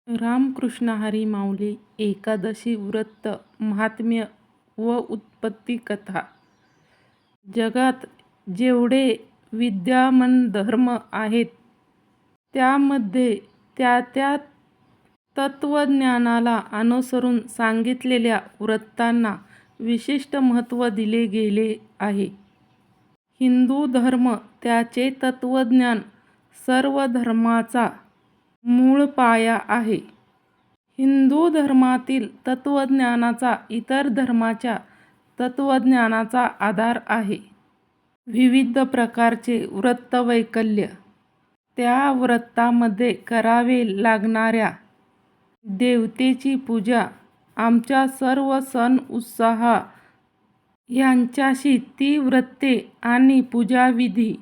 रामकृष्ण हरी माऊली एकादशी व्रत महात्म्य व उत्पत्ती कथा. जगात जेवढे विद्यमान धर्म आहेत त्यामध्ये त्या त्या तत्त्वज्ञानाला अनुसरून सांगितलेल्या व्रतांना विशिष्ट महत्त्व दिले गेले आहे. हिंदू धर्म त्याचे तत्त्वज्ञान सर्व धर्माचा मूळ पाया आहे. हिंदू धर्मातील तत्त्वज्ञानाचा इतर धर्माच्या तत्त्वज्ञानाचा आधार आहे. विविध प्रकारचे व्रतवैकल्य, त्या व्रतामध्ये करावे लागणाऱ्या देवतेची पूजा, आमच्या सर्व सण उत्साह यांच्याशी ती व्रते आणि पूजाविधी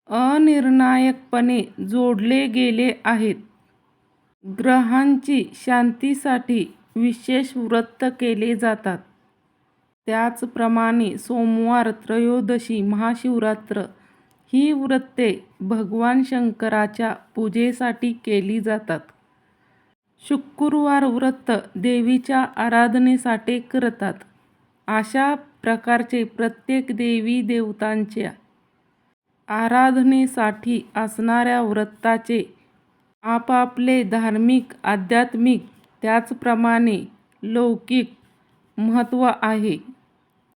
अनिर्णायकपणे जोडले गेले आहेत. ग्रहांची शांतीसाठी विशेष व्रत केले जातात. त्याचप्रमाणे सोमवार, त्रयोदशी, महाशिवरात्र ही व्रते भगवान शंकराच्या पूजेसाठी केली जातात. शुक्रवार व्रत देवीच्या आराधनेसाठी करतात. अशा प्रकारचे प्रत्येक देवी देवतांच्या आराधनेसाठी असणाऱ्या व्रताचे आपापले धार्मिक, आध्यात्मिक, त्याचप्रमाणे लौकिक महत्त्व आहे.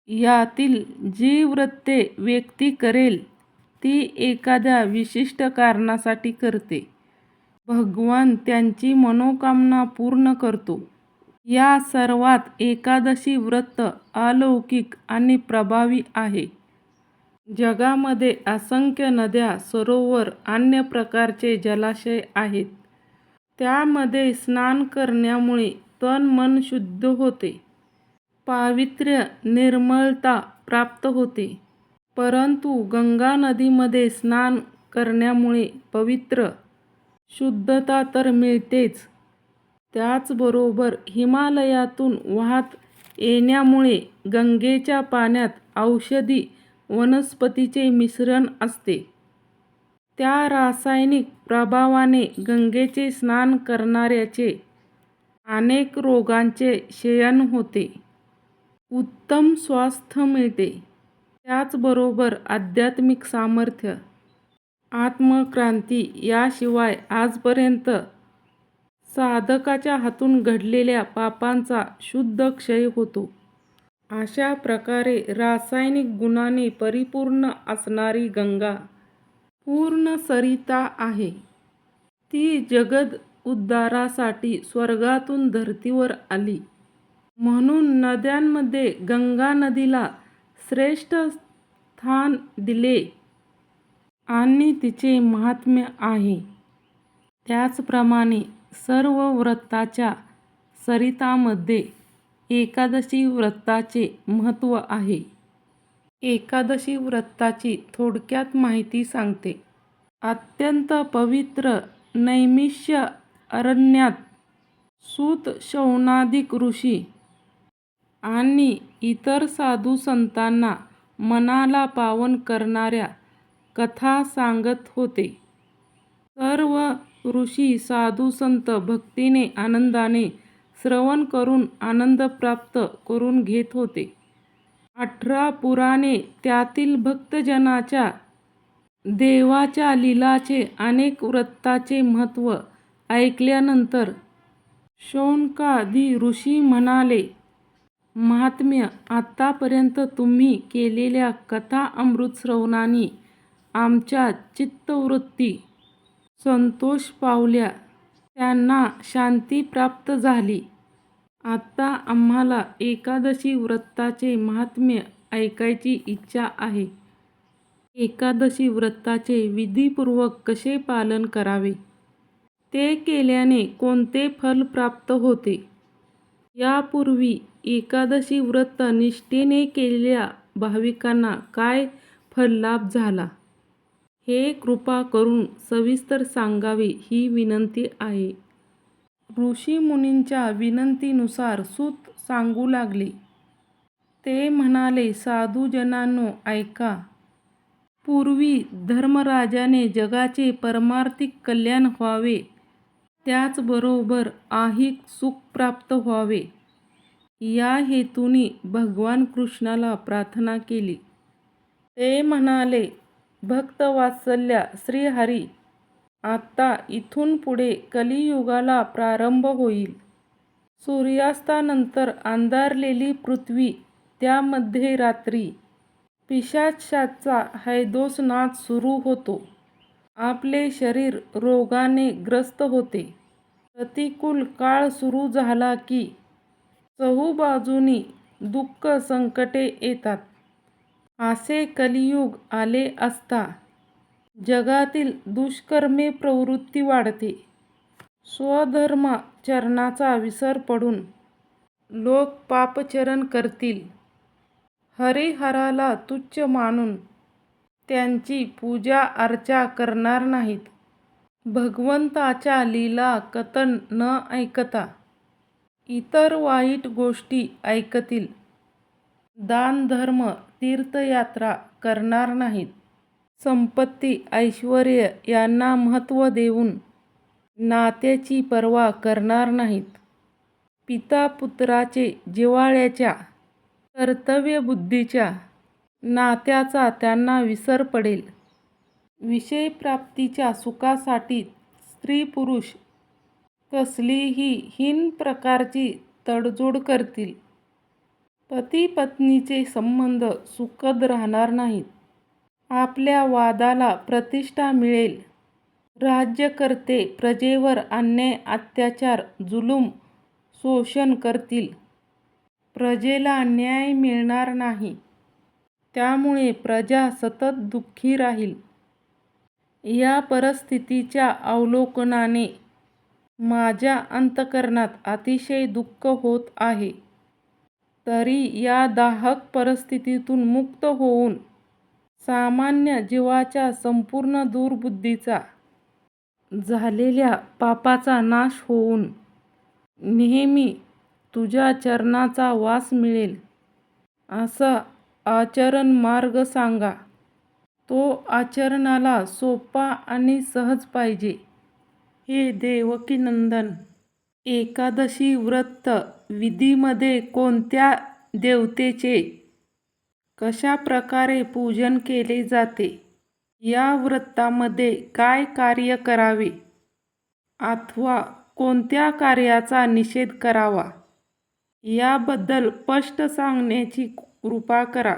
यातील जी व्रते व्यक्ती करेल ती एखाद्या विशिष्ट कारणासाठी करते. भगवान त्यांची मनोकामना पूर्ण करतो. या सर्वात एकादशी व्रत अलौकिक आणि प्रभावी आहे. जगामध्ये असंख्य नद्या, सरोवर, अन्य प्रकारचे जलाशय आहेत. त्यामध्ये स्नान करण्यामुळे तन मन शुद्ध होते, पावित्र्य, निर्मलता प्राप्त होते. परंतु गंगा नदीमध्ये स्नान करण्यामुळे पवित्र शुद्धता तर मिळतेच, त्याचबरोबर हिमालयातून वाहत येण्यामुळे गंगेच्या पाण्यात औषधी वनस्पतीचे मिश्रण असते. त्या रासायनिक प्रभावाने गंगेचे स्नान करणाऱ्याचे अनेक रोगांचे क्षय होते, उत्तम स्वास्थ्य मिळते. त्याचबरोबर आध्यात्मिक सामर्थ्य, आत्मक्रांती, याशिवाय आजपर्यंत साधकाच्या हातून घडलेल्या पापांचा शुद्ध क्षय होतो. अशा प्रकारे रासायनिक गुणांनी परिपूर्ण असणारी गंगा पूर्ण सरिता आहे. ती जगद उद्धारासाठी स्वर्गातून धर्तीवर आली. म्हणून नद्यांमध्ये गंगा नदीला श्रेष्ठ स्थान दिले आणि तिचे महात्म्य आहे. त्याचप्रमाणे सर्व व्रताच्या सरितांमध्ये एकादशी व्रताचे महत्त्व आहे. एकादशी व्रताची थोडक्यात माहिती सांगते. अत्यंत पवित्र नैमिष अरण्यात सूत, शौनकादिक ऋषी आणि इतर साधू संतांना मनाला पावन करणाऱ्या कथा सांगत होते. सर्व ऋषी, साधू, संत भक्तीने, आनंदाने श्रवण करून आनंद प्राप्त करून घेत होते. 18 पुराणे त्यातील भक्तजनाच्या देवाच्या लीलाचे अनेक व्रताचे महत्त्व ऐकल्यानंतर शौनकादी ऋषी म्हणाले, महात्म्य, आतापर्यंत तुम्ही केलेल्या कथा अमृत श्रवणाने आमच्या चित्तवृत्ती संतोष पावल्या, त्यांना शांती प्राप्त झाली. आता आम्हाला एकादशी व्रताचे महात्म्य ऐकायची इच्छा आहे. एकादशी व्रताचे विधिपूर्वक कसे पालन करावे, ते केल्याने कोणते फल प्राप्त होते, यापूर्वी एकादशी व्रत निष्ठेने केलेल्या भाविकांना काय फललाभ झाला, हे कृपा करून सविस्तर सांगावे ही विनंती आहे. ऋषीमुनींच्या विनंतीनुसार सूत सांगू लागले. ते म्हणाले, साधूजनांनो ऐका. पूर्वी धर्मराजाने जगाचे परमार्थिक कल्याण व्हावे त्याचबरोबर आहिक सुख प्राप्त व्हावे या हेतूने भगवान कृष्णाला प्रार्थना केली. ते म्हणाले, भक्तवात्सल्या श्रीहरी, आता इथून पुढे कलियुगाला प्रारंभ होईल. सूर्यास्तानंतर अंधारलेली पृथ्वी, त्यामध्ये रात्री पिशाचाचा हैदोस नाद सुरू होतो. आपले शरीर रोगाने ग्रस्त होते. प्रतिकूल काळ सुरू झाला की चहूबाजूनी दुःख संकटे येतात. असे कलियुग आले असता जगातील दुष्कर्मे प्रवृत्ती वाढते. स्वधर्माचरणाचा विसर पडून लोक पापचरण करतील. हरिहराला तुच्छ मानून त्यांची पूजा अर्चा करणार नाहीत. भगवंताच्या लीला कथन न ऐकता इतर वाईट गोष्टी ऐकतील. दानधर्म तीर्थयात्रा करणार नाहीत. संपत्ती ऐश्वर्य यांना महत्त्व देऊन नात्याची पर्वा करणार नाहीत. पिता पुत्राचे जिव्हाळ्याच्या कर्तव्यबुद्धीच्या नात्याचा त्यांना विसर पडेल. विषयप्राप्तीच्या सुखासाठी स्त्री पुरुष कसलीही हीन प्रकारची तडजोड करतील. पती पत्नीचे संबंध सुखद राहणार नाहीत. आपल्या वादाला प्रतिष्ठा मिळेल. राज्यकर्ते प्रजेवर अन्याय अत्याचार जुलूम शोषण करतील. प्रजेला न्याय मिळणार नाही. त्यामुळे प्रजा सतत दुःखी राहील. या परिस्थितीच्या अवलोकनाने माझ्या अंतःकरणात अतिशय दुःख होत आहे. तरी या दाहक परिस्थितीतून मुक्त होऊन सामान्य जीवाच्या संपूर्ण दुर्बुद्धीचा झालेल्या पापाचा नाश होऊन नेहमी तुझ्या चरणाचा वास मिळेल असा आचरण मार्ग सांगा. तो आचरणाला सोपा आणि सहज पाहिजे. हे देवकीनंदन, एकादशी व्रत विधीमध्ये कोणत्या देवतेचे कशा प्रकारे पूजन केले जाते? या व्रतामध्ये काय कार्य करावे अथवा कोणत्या कार्याचा निषेध करावा याबद्दल स्पष्ट सांगण्याची कृपा करा.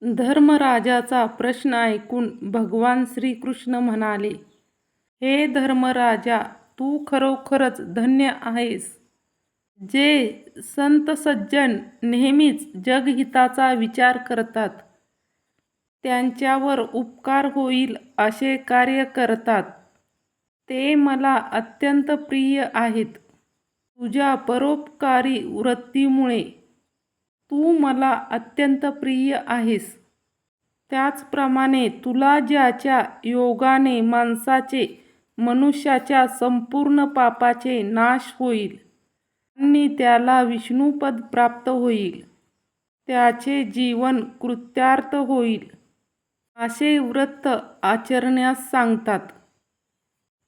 धर्मराजाचा प्रश्न ऐकून भगवान श्रीकृष्ण म्हणाले, हे धर्मराजा, तू खरोखरच धन्य आहेस. जे संत सज्जन नेहमीच जगहिताचा विचार करतात, त्यांच्यावर उपकार होईल असे कार्य करतात, ते मला अत्यंत प्रिय आहेत. तुझ्या परोपकारी वृत्तीमुळे तू मला अत्यंत प्रिय आहेस. त्याचप्रमाणे तुला ज्याच्या योगाने माणसाचे मनुष्याच्या संपूर्ण पापाचे नाश होईल आणि त्याला विष्णुपद प्राप्त होईल, त्याचे जीवन कृत्यार्थ होईल, असे व्रत आचरण्यास सांगतात.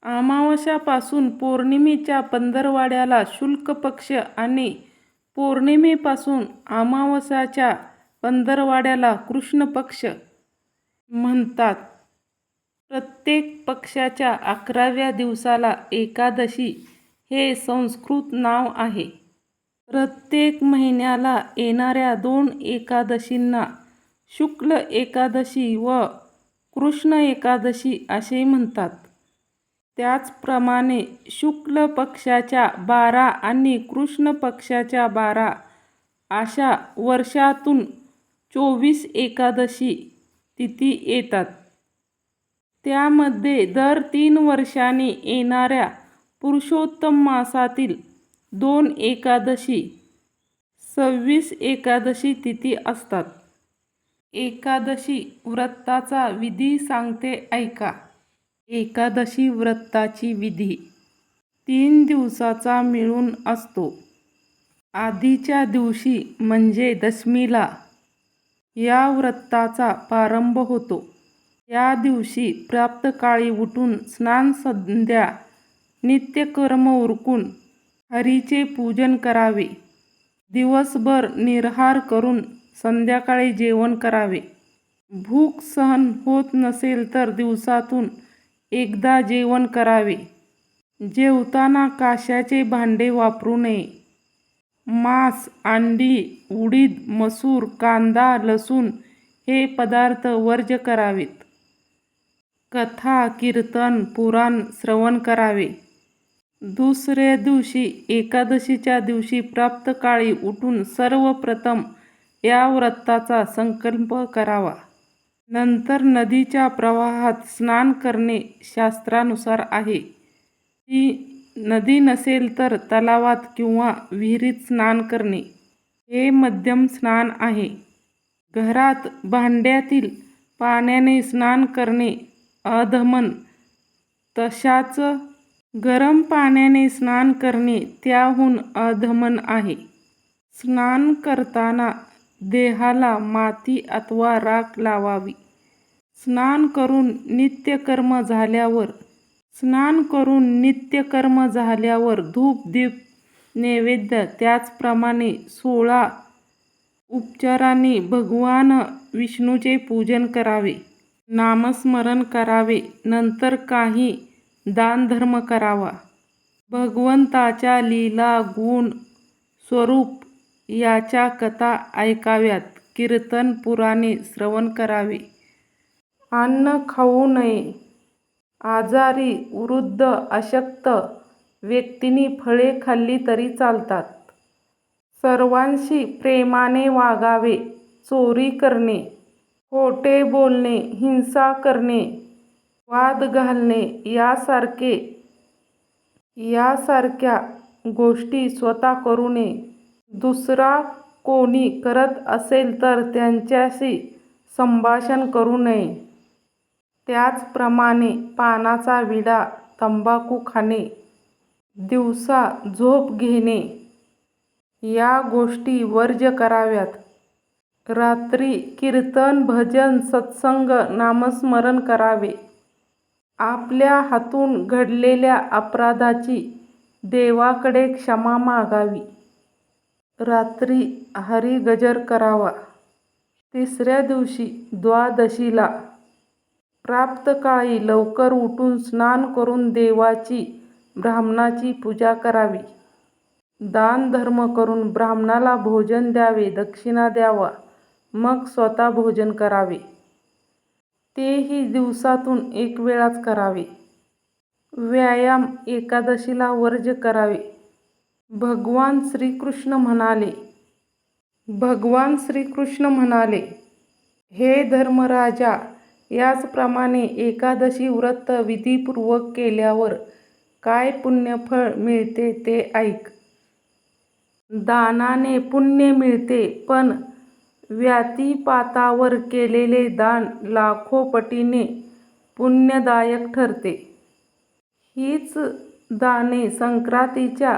अमावास्यापासून पौर्णिमेच्या पंधरवड्याला शुक्ल पक्ष आणि पौर्णिमेपासून अमावास्येच्या पंधरवड्याला कृष्ण पक्ष म्हणतात. प्रत्येक पक्षाच्या 11व्या दिवसाला एकादशी हे संस्कृत नाव आहे. प्रत्येक महिन्याला येणाऱ्या 2 एकादशींना शुक्ल एकादशी व कृष्ण एकादशी असे म्हणतात. त्याचप्रमाणे शुक्ल पक्षाच्या 12 आणि कृष्ण पक्षाच्या 12 अशा वर्षातून 24 एकादशी तिथी येतात. त्यामध्ये दर 3 वर्षांनी येणाऱ्या पुरुषोत्तम मासातील 2 एकादशी 26 एकादशी तिथी असतात. एकादशी व्रताचा विधी सांगते ऐका. एकादशी व्रताची विधी 3 दिवसाचा मिळून असतो. आधीच्या दिवशी म्हणजे दशमीला या व्रताचा प्रारंभ होतो. या दिवशी प्रातःकाळी उठून स्नान संध्या नित्यकर्म उरकून हरीचे पूजन करावे. दिवसभर निराहार करून संध्याकाळी जेवण करावे. भूक सहन होत नसेल तर दिवसातून एकदा जेवण करावे. जेवताना काशाचे भांडे वापरू नये. मांस, अंडी, उडीद, मसूर, कांदा, लसूण हे पदार्थ वर्ज्य करावेत. कथा, कीर्तन, पुराण श्रवण करावे. दुसऱ्या दिवशी एकादशीच्या दिवशी प्रातःकाळी उठून सर्वप्रथम या व्रताचा संकल्प करावा. नंतर नदीच्या प्रवाहात स्नान करणे शास्त्रानुसार आहे. ती नदी नसेल तर तलावात किंवा विहिरीत स्नान करणे हे मध्यम स्नान आहे. घरात भांड्यातील पाण्याने स्नान करणे अधमन, तशाच गरम पाण्याने स्नान करणे त्याहून अधमन आहे. स्नान करताना देहाला माती अथवा राख लावावी. स्नान करून नित्यकर्म झाल्यावर धूप, दीप, नैवेद्य त्याचप्रमाणे 16 उपचारांनी भगवान विष्णूचे पूजन करावे. नामस्मरण करावे. नंतर काही दानधर्म करावा. भगवंताच्या लीला, गुण, स्वरूप याच्या कथा ऐकाव्यात. कीर्तन, पुराणे श्रवण करावे. अन्न खाऊ नये. आजारी, वृद्ध, अशक्त व्यक्तींनी फळे खाल्ली तरी चालतात. सर्वांशी प्रेमाने वागावे. चोरी करणे, खोटे बोलणे, हिंसा करणे, वाद घालणे यासारख्या गोष्टी स्वतः करू नये. दुसरा कोणी करत असेल तर त्यांच्याशी संभाषण करू नये. त्याचप्रमाणे पानाचा विडा, तंबाखू खाणे, दिवसा झोप घेणे या गोष्टी वर्ज्य कराव्यात. रात्री कीर्तन, भजन, सत्संग, नामस्मरण करावे. आपल्या हातून घडलेल्या अपराधाची देवाकडे क्षमा मागावी. रात्री हरिगजर करावा. तिसऱ्या दिवशी द्वादशीला प्रातःकाळी लवकर उठून स्नान करून देवाची, ब्राह्मणाची पूजा करावी. दानधर्म करून ब्राह्मणाला भोजन द्यावे, दक्षिणा द्यावा. मग स्वतः भोजन करावे. तेही दिवसातून एक वेळाच करावे. व्यायाम एकादशीला वर्ज्य करावे. भगवान श्रीकृष्ण म्हणाले, हे धर्मराजा, याचप्रमाणे एकादशी व्रत विधिपूर्वक केल्यावर काय पुण्यफळ मिळते ते ऐक. दानाने पुण्य मिळते, पण व्यतिपातावर केलेले दान लाखो पटीने पुण्यदायक ठरते. हीच दाने संक्रांतीच्या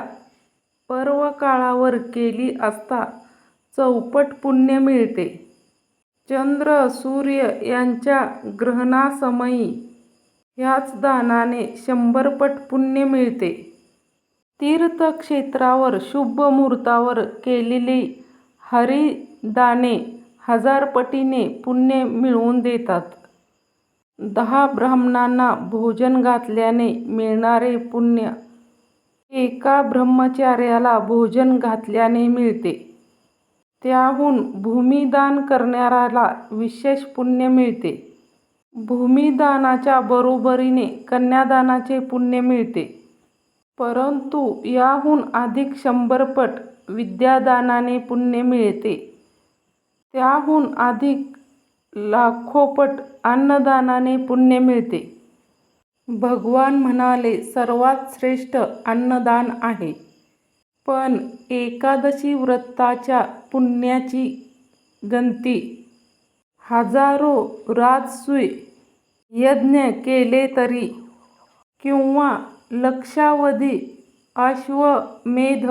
पर्वकाळावर केली असता चौपट पुण्य मिळते. चंद्र, सूर्य यांच्या ग्रहणासमयी ह्याच दानाने 100 पट पुण्य मिळते. तीर्थक्षेत्रावर शुभ मुहूर्तावर केलेली हरिदाने 1000 पटीने पुण्य मिळवून देतात. 10 ब्राह्मणांना भोजन घातल्याने मिळणारे पुण्य एका ब्रह्मचार्याला भोजन घातल्याने मिळते. त्याहून भूमिदान करणाऱ्याला विशेष पुण्य मिळते. भूमिदानाच्या बरोबरीने कन्यादानाचे पुण्य मिळते. परंतु याहून अधिक 100 पट विद्यादानाने पुण्य मिळते. त्याहून अधिक लाखोपट अन्नदानाने पुण्य मिळते. भगवान म्हणाले, सर्वात श्रेष्ठ अन्नदान आहे. पण एकादशी व्रताच्या पुण्याची गणती हजारो राजसूय यज्ञ केले तरी किंवा लक्षावधी अश्वमेध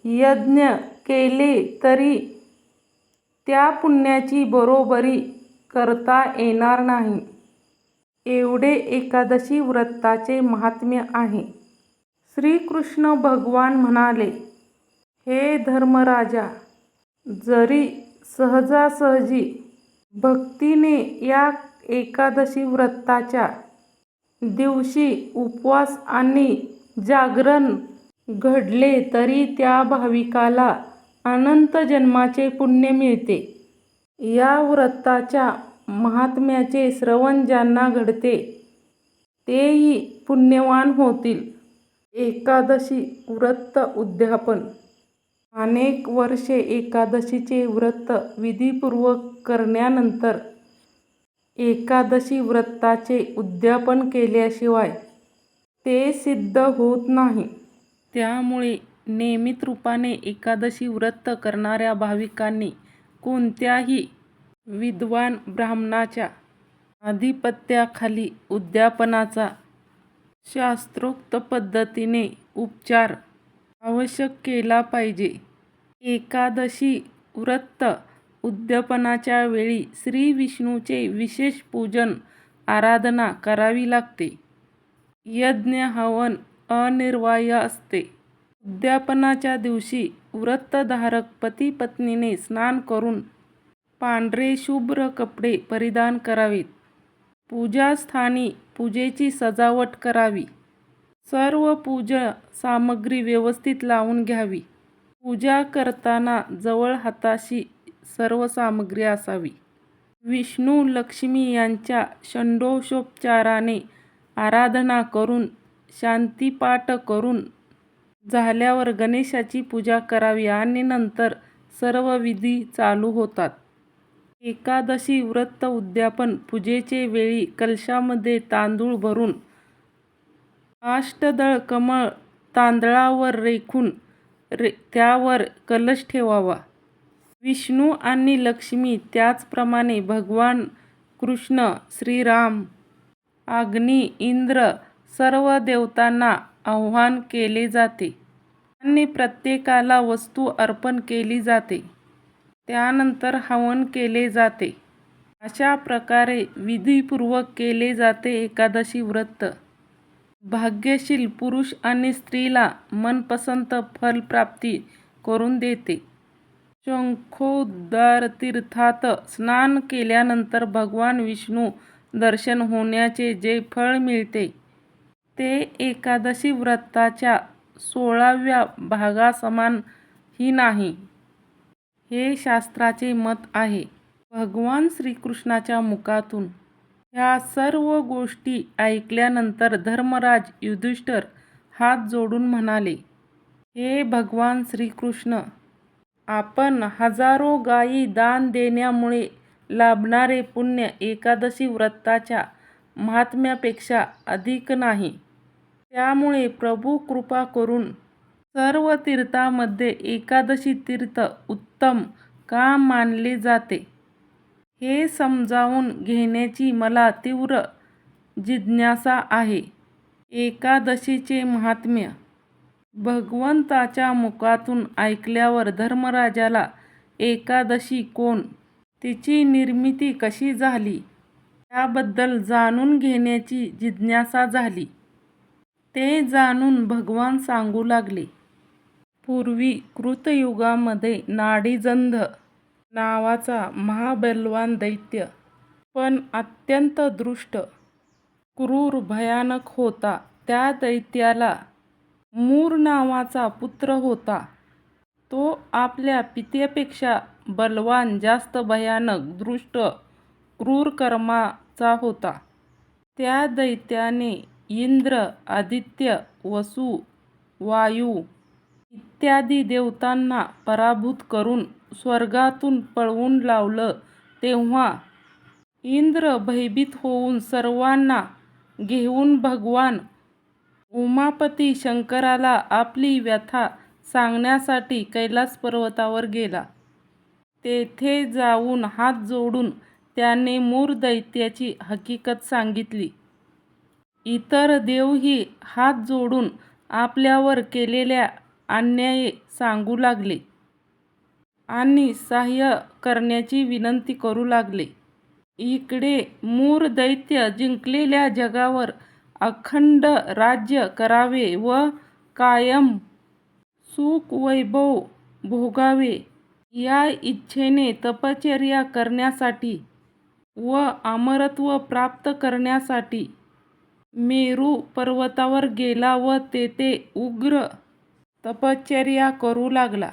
यज्ञ केले तरी त्या पुण्याची बरोबरी करता येणार नाही. एवढे एकादशी व्रताचे महात्म्य आहे. श्रीकृष्ण भगवान म्हणाले, हे धर्मराजा, जरी सहजासहजी भक्तीने या एकादशी व्रताच्या दिवशी उपवास आणि जागरण घडले तरी त्या भाविकाला अनंत जन्माचे पुण्य मिळते. या व्रताच्या महात्म्याचे श्रवण ज्यांना घडते तेही पुण्यवान होतील. एकादशी व्रत उद्यापन. अनेक वर्षे एकादशीचे व्रत विधिपूर्वक करण्यानंतर एकादशी व्रताचे उद्यापन केल्याशिवाय ते सिद्ध होत नाही. त्यामुळे नियमित रूपाने एकादशी व्रत करणाऱ्या भाविकांनी कोणत्याही विद्वान ब्राह्मणाच्या अधिपत्याखाली उद्यापनाचा शास्त्रोक्त पद्धतीने उपचार अवश्य केला पाहिजे. एकादशी व्रत उद्यापनाच्या वेळी श्री विष्णूचे विशेष पूजन आराधना करावी लागते. यज्ञ हवन अनिवार्य असते. उद्यापनाच्या दिवशी व्रतधारक पती पत्नीने स्नान करून पांढरे शुभ्र कपडे परिधान करावेत. पूजास्थानी पूजेची सजावट करावी. सर्व पूजा सामग्री व्यवस्थित लावून घ्यावी. पूजा करताना जवळ हाताशी सर्व सामग्री असावी. विष्णू लक्ष्मी यांच्या षोडशोपचाराने आराधना करून शांतीपाठ करून झाल्यावर गणेशाची पूजा करावी आणि नंतर सर्व विधी चालू होतात. एकादशी व्रत उद्यापन पूजेचे वेळी कलशामध्ये तांदूळ भरून अष्टदळ कमळ तांदळावर रेखून त्यावर कलश ठेवावा. विष्णू आणि लक्ष्मी त्याचप्रमाणे भगवान कृष्ण, श्रीराम, अग्नी, इंद्र सर्व देवतांना आवाहन केले जाते आणि प्रत्येकाला वस्तू अर्पण केली जाते. त्यानंतर हवन केले जाते. अशा प्रकारे विधिपूर्वक केले जाते एकादशी व्रत. भाग्यशील पुरुष आणि स्त्रीला मनपसंत फलप्राप्ती करून देते. शंखोद्गार तीर्थात स्नान केल्यानंतर भगवान विष्णू दर्शन होण्याचे जे फळ मिळते ते एकादशी व्रताच्या 16व्या भागासमानही नाही, हे शास्त्राचे मत आहे. भगवान श्रीकृष्णाच्या मुखातून ह्या सर्व गोष्टी ऐकल्यानंतर धर्मराज युधिष्ठिर हात जोडून म्हणाले, हे भगवान श्रीकृष्ण, आपण हजारो गायी दान देण्यामुळे लाभणारे पुण्य एकादशी व्रताच्या महात्म्यापेक्षा अधिक नाही. त्यामुळे प्रभू कृपा करून सर्व तीर्थांमध्ये एकादशी तीर्थ उत्तम का मानले जाते हे समजावून घेण्याची मला तीव्र जिज्ञासा आहे. एकादशीचे महात्म्य. भगवंताच्या मुखातून ऐकल्यावर धर्मराजाला एकादशी कोण, तिची निर्मिती कशी झाली याबद्दल जाणून घेण्याची जिज्ञासा झाली. ते जाणून भगवान सांगू लागले, पूर्वी कृतयुगामध्ये नाडीजंध नावाचा महाबलवान दैत्य, पण अत्यंत दुष्ट, क्रूर, भयानक होता. त्या दैत्याला मूर नावाचा पुत्र होता. तो आपल्या पित्यापेक्षा बलवान, जास्त भयानक, दुष्ट, क्रूर कर्माचा होता. त्या दैत्याने इंद्र, आदित्य, वसु, वायू इत्यादी देवतांना पराभूत करून स्वर्गातून पळवून लावलं. तेव्हा इंद्र भयभीत होऊन सर्वांना घेऊन भगवान उमापती शंकराला आपली व्यथा सांगण्यासाठी कैलास पर्वतावर गेला. तेथे जाऊन हात जोडून त्याने मूर दैत्याची हकीकत सांगितली. इतर देवही हात जोडून आपल्यावर केलेला अन्याय सांगू लागले आणि सहाय्य करण्याची विनंती करू लागले. इकडे मूर दैत्य जिंकलेल्या जगावर अखंड राज्य करावे व कायम सुख वैभव भोगावे या इच्छेने तपश्चर्या करण्यासाठी व अमरत्व प्राप्त करण्यासाठी मेरू पर्वतावर गेला व तेथे उग्र तपश्चर्या करू लागला.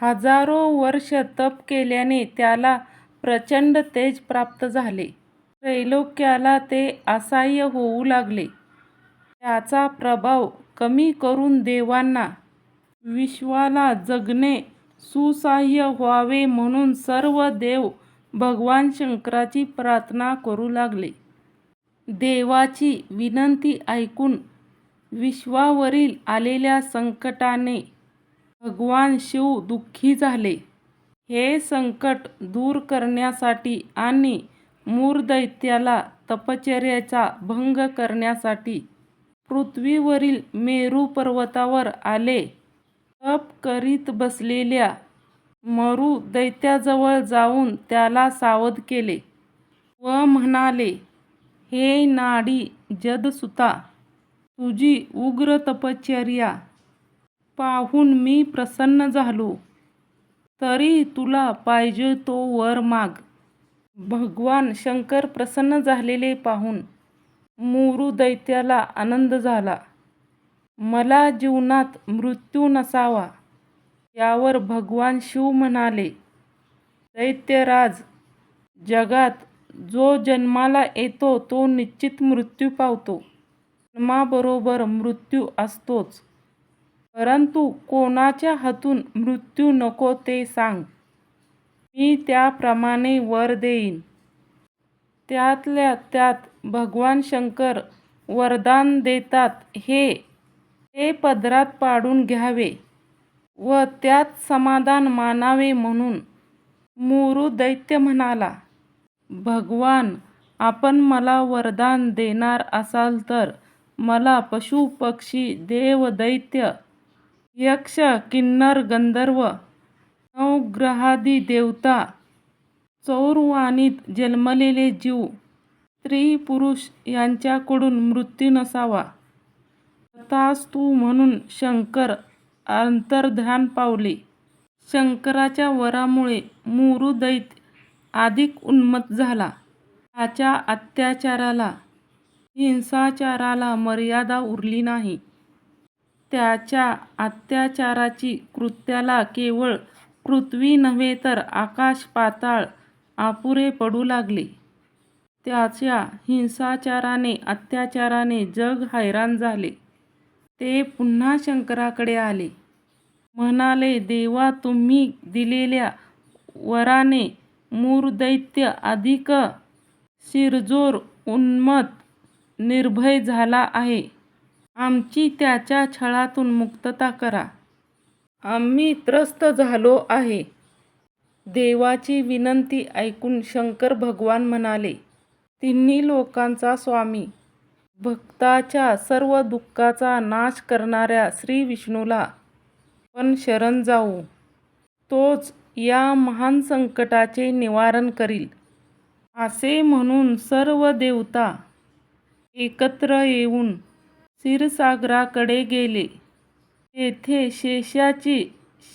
हजारो वर्ष तप केल्याने त्याला प्रचंड तेज प्राप्त झाले. त्रैलोक्याला ते असह्य होऊ लागले. त्याचा प्रभाव कमी करून देवांना विश्वाला जगणे सुसह्य व्हावे म्हणून सर्व देव भगवान शंकराची प्रार्थना करू लागले. देवाची विनंती ऐकून विश्वावरील आलेल्या संकटाने भगवान शिव दुःखी झाले. हे संकट दूर करण्यासाठी आणि मूर दैत्याला तपश्चर्येचा भंग करण्यासाठी पृथ्वीवरील मेरू पर्वतावर आले. तप करीत बसलेल्या मरू दैत्याजवळ जाऊन त्याला सावध केले व म्हणाले, हे नाडी जदसुता, तुझी उग्र तपश्चर्या पाहून मी प्रसन्न झालो. तरी तुला पाहिजे तो वर माग. भगवान शंकर प्रसन्न झालेले पाहून मूरू दैत्याला आनंद झाला. मला जीवनात मृत्यू नसावा. यावर भगवान शिव म्हणाले, दैत्यराज, जगात जो जन्माला येतो तो निश्चित मृत्यू पावतो. जन्माबरोबर मृत्यू असतोच. परंतु कोणाच्या हातून मृत्यू नको ते सांग. मी त्याप्रमाणे वर देईन. त्यातल्या त्यात भगवान शंकर वरदान देतात, हे पदरात पाडून घ्यावे व त्यात समाधान मानावे. म्हणून मूरू दैत्य म्हणाला, भगवान, आपण मला वरदान देणार असाल तर मला पशु पक्षी देव दैत्य यक्ष किन्नर गंधर्व नवग्रहादी देवता चौरवाणीत जन्मलेले जीव स्त्री पुरुष यांच्याकडून मृत्यू नसावा. तथास्तु म्हणून शंकर अंतर्धान पावले. शंकराच्या वरामुळे मूरू दैत्य अधिक उन्मत्त झाला. त्याच्या अत्याचाराला हिंसाचाराला मर्यादा उरली नाही. त्याच्या अत्याचाराची कृत्याला केवळ पृथ्वी नव्हे तर आकाश पाताळ अपुरे पडू लागले. त्याच्या हिंसाचाराने अत्याचाराने जग हैराण झाले. ते पुन्हा शंकराकडे आले. म्हणाले, देवा, तुम्ही दिलेल्या वराने मूर दैत्य अधिक शिरजोर उन्मत्त निर्भय झाला आहे. आमची त्याच्या छळातून मुक्तता करा. आम्ही त्रस्त झालो आहे. देवाची विनंती ऐकून शंकर भगवान म्हणाले, तिन्ही लोकांचा स्वामी, भक्ताच्या सर्व दुःखाचा नाश करणाऱ्या श्री विष्णूला आपण शरण जाऊ. तोच या महान संकटाचे निवारण करील. असे म्हणून सर्व देवता एकत्र येऊन क्षीरसागराकडे गेले. तेथे शेषाची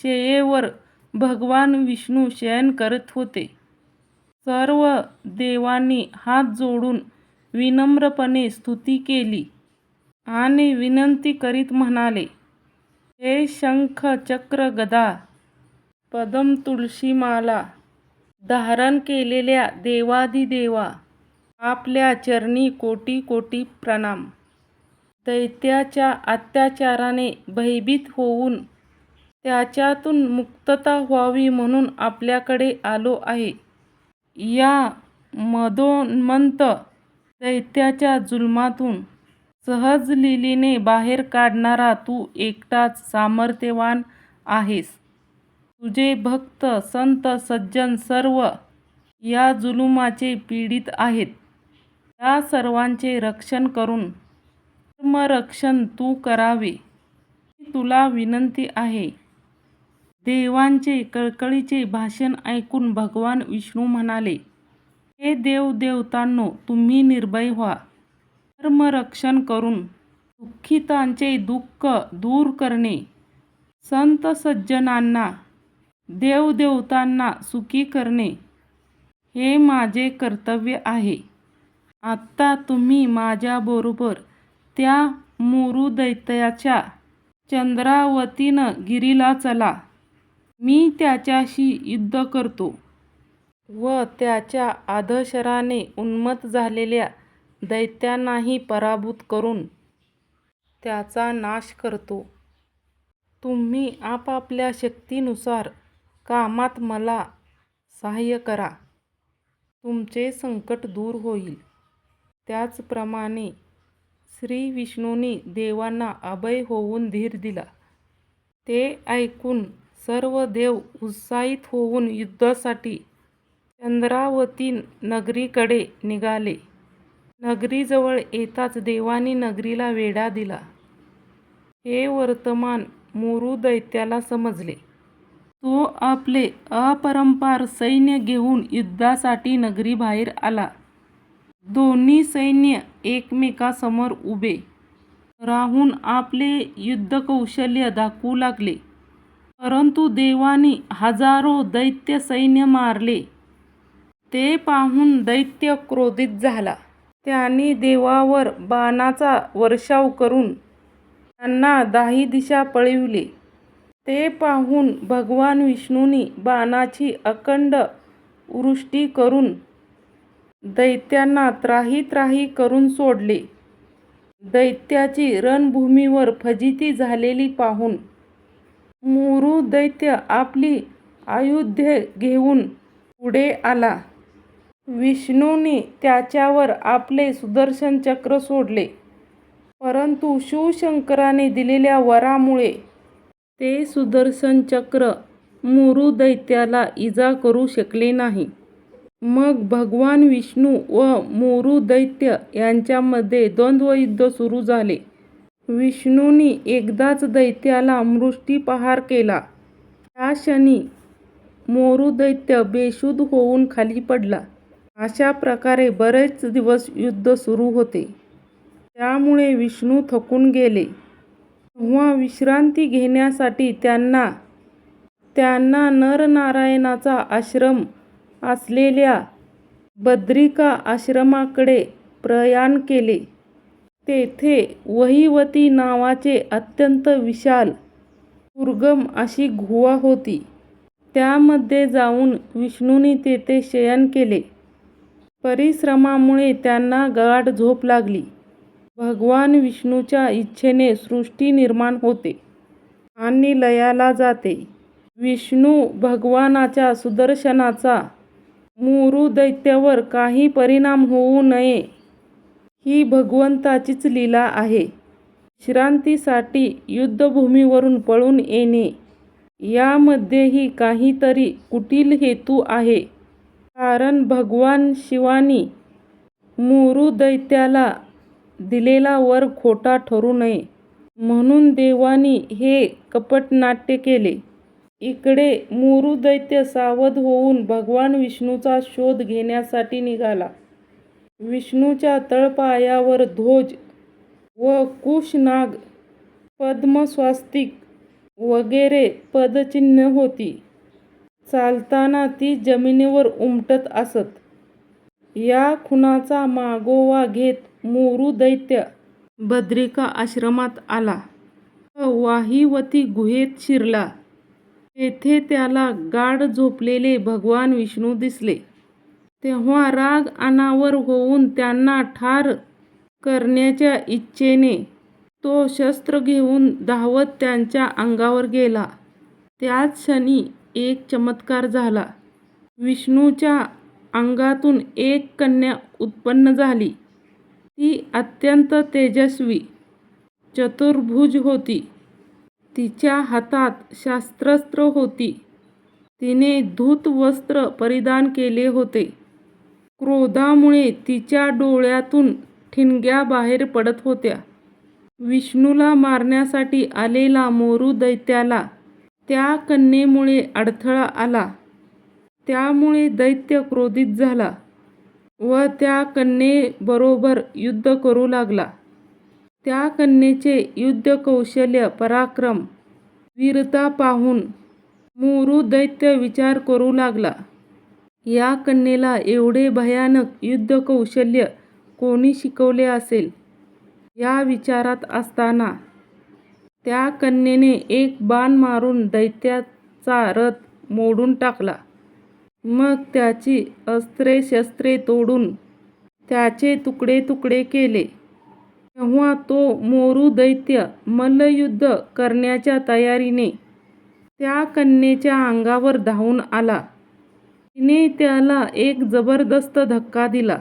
शय्येवर भगवान विष्णू शयन करत होते. सर्व देवांनी हात जोडून विनम्रपणे स्तुती केली आणि विनंती करीत म्हणाले, हे शंख चक्र गदा पद्म तुळशी माला धारण केलेल्या देवाधिदेवा, आपल्या चरणी कोटी कोटी प्रणाम. दैत्याच्या अत्याचाराने भयभीत होऊन त्याच्यातून मुक्तता व्हावी म्हणून आपल्याकडे आलो आहे. या मदोन्मत्त दैत्याच्या जुलमातून सहज लीलेने बाहेर काढणारा तू एकटाच सामर्थ्यवान आहेस. तुझे भक्त संत सज्जन सर्व या जुलुमाचे पीडित आहेत. या सर्वांचे रक्षण करून धर्मरक्षण तू करावे, ही तुला विनंती आहे. देवांचे कळकळीचे भाषण ऐकून भगवान विष्णू म्हणाले, हे देवदेवतांनो, तुम्ही निर्भय व्हा. धर्मरक्षण करून दुःखितांचे दुःख दूर करणे, संत सज्जनांना, देवदेवतांना सुखी करणे हे माझे कर्तव्य आहे. आत्ता तुम्ही माझ्याबरोबर त्या मोरू दैत्याच्या चंद्रावतीनगिरीला चला. मी त्याच्याशी युद्ध करतो व त्याच्या अधश्चराने उन्मत्त झालेल्या दैत्यांनाही पराभूत करून त्याचा नाश करतो. तुम्ही आपापल्या शक्तीनुसार कामात मला सहाय्य करा. तुमचे संकट दूर होईल. त्याचप्रमाणे श्री विष्णूंनी देवांना अभय होऊन धीर दिला. ते ऐकून सर्व देव उत्साहित होऊन युद्धासाठी चंद्रावती नगरीकडे निघाले. नगरीजवळ येताच देवांनी नगरीला वेढा दिला. हे वर्तमान मोरू दैत्याला समजले. तो आपले अपरंपार सैन्य घेऊन युद्धासाठी नगरीबाहेर आला. दोन्ही सैन्य एकमेकांसमोर उभे राहून आपले युद्धकौशल्य दाखवू लागले. परंतु देवांनी हजारो दैत्य सैन्य मारले. ते पाहून दैत्य क्रोधित झाला. त्याने देवावर बाणाचा वर्षाव करून त्यांना 10 दिशा पळविले. ते पाहून भगवान विष्णूंनी बाणाची अखंड वृष्टी करून दैत्यांना त्राही करून सोडले. दैत्याची रणभूमीवर फजिती झालेली पाहून मोरू दैत्य आपली आयुधे घेऊन पुढे आला. विष्णूंनी त्याच्यावर आपले सुदर्शन चक्र सोडले. परंतु शिवशंकराने दिलेल्या वरामुळे ते सुदर्शन चक्र मोरू दैत्याला इजा करू शकले नाही. मग भगवान विष्णू व मोरू दैत्य यांच्यामध्ये द्वंद्वयुद्ध सुरू झाले. विष्णूंनी एकदाच दैत्याला मुष्टिप्रहार केला. त्या क्षणी मोरू दैत्य बेशुद्ध होऊन खाली पडला. अशा प्रकारे बरेच दिवस युद्ध सुरू होते. त्यामुळे विष्णू थकून गेले. तेव्हा विश्रांती घेण्यासाठी त्यांना नरनारायणाचा आश्रम असलेल्या बद्रिका आश्रमाकडे प्रयाण केले. तेथे वहीवती नावाचे अत्यंत विशाल दुर्गम अशी गुहा होती. त्यामध्ये जाऊन विष्णूंनी तेथे शयन केले. परिश्रमामुळे त्यांना गाढ झोप लागली. भगवान विष्णूच्या इच्छेने सृष्टी निर्माण होते आणि लयाला जाते. विष्णू भगवानाच्या सुदर्शनाचा मोरू दैत्यावर काही परिणाम होऊ नये ही भगवंताचीच लीला आहे. विश्रांतीसाठी युद्धभूमीवरून पळून येणे यामध्येही काहीतरी कुटील हेतू आहे. कारण भगवान शिवांनी मोरू दैत्याला दिलेला वर खोटा ठरू नये म्हणून देवांनी हे कपटनाट्य केले. इकडे मोरू दैत्य सावध होऊन भगवान विष्णूचा शोध घेण्यासाठी निघाला. विष्णूच्या तळपायावर ध्वज व कुशनाग, पद्म, स्वास्तिक वगैरे पदचिन्हे होती. चालताना ती जमिनीवर उमटत असत. या खुणाचा मागोवा घेत मोरू दैत्य बद्रिका आश्रमात आला व वाहीवती गुहेत शिरला. तेथे त्याला गाढ झोपलेले भगवान विष्णू दिसले. तेव्हा राग अनावर होऊन त्यांना ठार करण्याच्या इच्छेने तो शस्त्र घेऊन धावत त्यांच्या अंगावर गेला. त्याच क्षणी एक चमत्कार झाला. विष्णूच्या अंगातून एक कन्या उत्पन्न झाली. ती अत्यंत तेजस्वी, चतुर्भुज होती. तिच्या हातात शस्त्रास्त्र होती. तिने धूत वस्त्र परिधान केले होते. क्रोधामुळे तिच्या डोळ्यातून ठिणग्या बाहेर पडत होत्या. विष्णूला मारण्यासाठी आलेला मोरू दैत्याला त्या कन्येमुळे अडथळा आला. त्यामुळे दैत्य क्रोधित झाला व त्या कन्येबरोबर युद्ध करू लागला. त्या कन्येचे युद्धकौशल्य, पराक्रम, वीरता पाहून मोरू दैत्य विचार करू लागला, या कन्येला एवढे भयानक युद्धकौशल्य कोणी शिकवले असेल. या विचारात असताना त्या कन्येने एक बाण मारून दैत्याचा रथ मोडून टाकला. मग त्याची अस्त्रे-शस्त्रे तोडून त्याचे तुकडे तुकडे केले. तेव्हा तो मोरू दैत्य मल्लयुद्ध करण्याच्या तयारीने त्या कन्येच्या अंगावर धावून आला. तिने त्याला एक जबरदस्त धक्का दिला.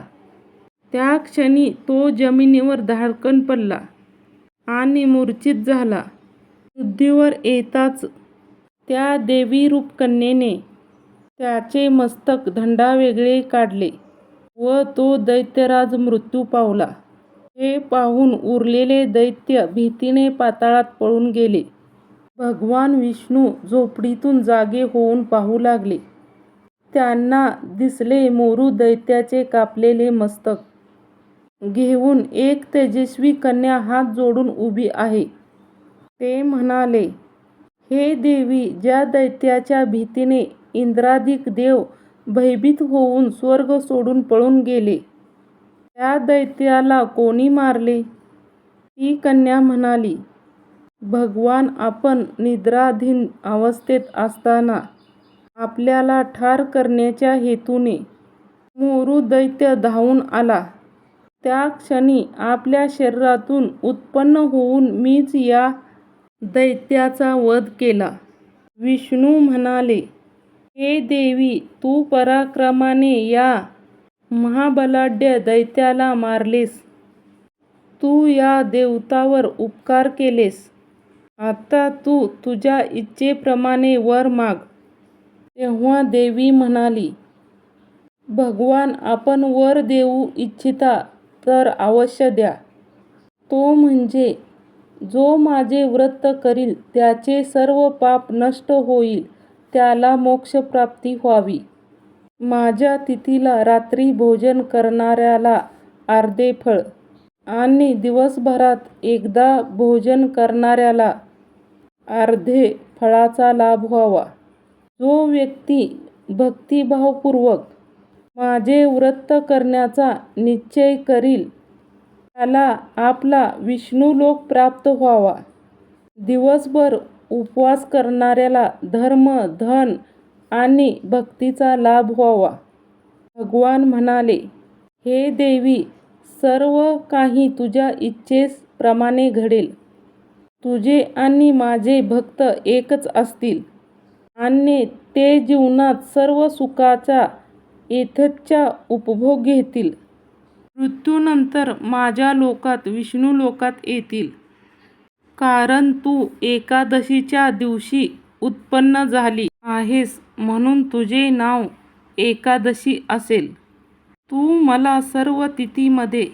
त्या क्षणी तो जमिनीवर धाडकन पडला आणि मूर्छित झाला. शुद्धीवर येताच त्या देवीरूप कन्येने त्याचे मस्तक दंडावेगळे काढले व तो दैत्यराज मृत्यू पावला. हे पाहून उरलेले दैत्य भीतीने पाताळात पळून गेले. भगवान विष्णू झोपडीतून जागे होऊन पाहू लागले. त्यांना दिसले मोरू दैत्याचे कापलेले मस्तक घेऊन एक तेजस्वी कन्या हात जोडून उभी आहे. ते म्हणाले, हे देवी, ज्या दैत्याच्या भीतीने इंद्रादिक देव भयभीत होऊन स्वर्ग सोडून पळून गेले, त्या दैत्याला कोणी मारले? ती कन्या म्हणाली, भगवान, आपण निद्राधीन अवस्थेत असताना आपल्याला ठार करण्याच्या हेतूने मोरू दैत्य धावून आला. त्या क्षणी आपल्या शरीरातून उत्पन्न होऊन मीच या दैत्याचा वध केला. विष्णू म्हणाले, हे देवी, तू पराक्रमाने या महाबलाढ्य दैत्याला मारलेस. तू या देवतावर उपकार केलेस. आता तू तुझ्या इच्छेप्रमाणे वर माग. तेव्हा देवी म्हणाली, भगवान, आपण वर देऊ इच्छिता तर अवश्य द्या. तो म्हणजे जो माझे व्रत करील त्याचे सर्व पाप नष्ट होईल, त्याला मोक्षप्राप्ती व्हावी. माझ्या तिथीला रात्री भोजन करणाऱ्याला अर्धे फळ आणि दिवसभरात एकदा भोजन करणाऱ्याला अर्धे फळाचा लाभ व्हावा. जो व्यक्ती भक्तिभावपूर्वक माझे व्रत करण्याचा निश्चय करील, त्याला आपला विष्णुलोक प्राप्त व्हावा. दिवसभर उपवास करणाऱ्याला धर्म, धन आणि भक्तीचा लाभ व्हावा. भगवान म्हणाले, हे देवी, सर्व काही तुझ्या इच्छेप्रमाणे घडेल. तुझे आणि माझे भक्त एकच असतील आणि ते जीवनात सर्व सुखाचा यथेच्छ उपभोग घेतील. मृत्यूनंतर माझ्या लोकात, विष्णू लोकात येतील. कारण तू एकादशीच्या दिवशी उत्पन्न झाली आहेस म्हणून तुझे नाव एकादशी असेल. तू मला सर्व तिथीमध्ये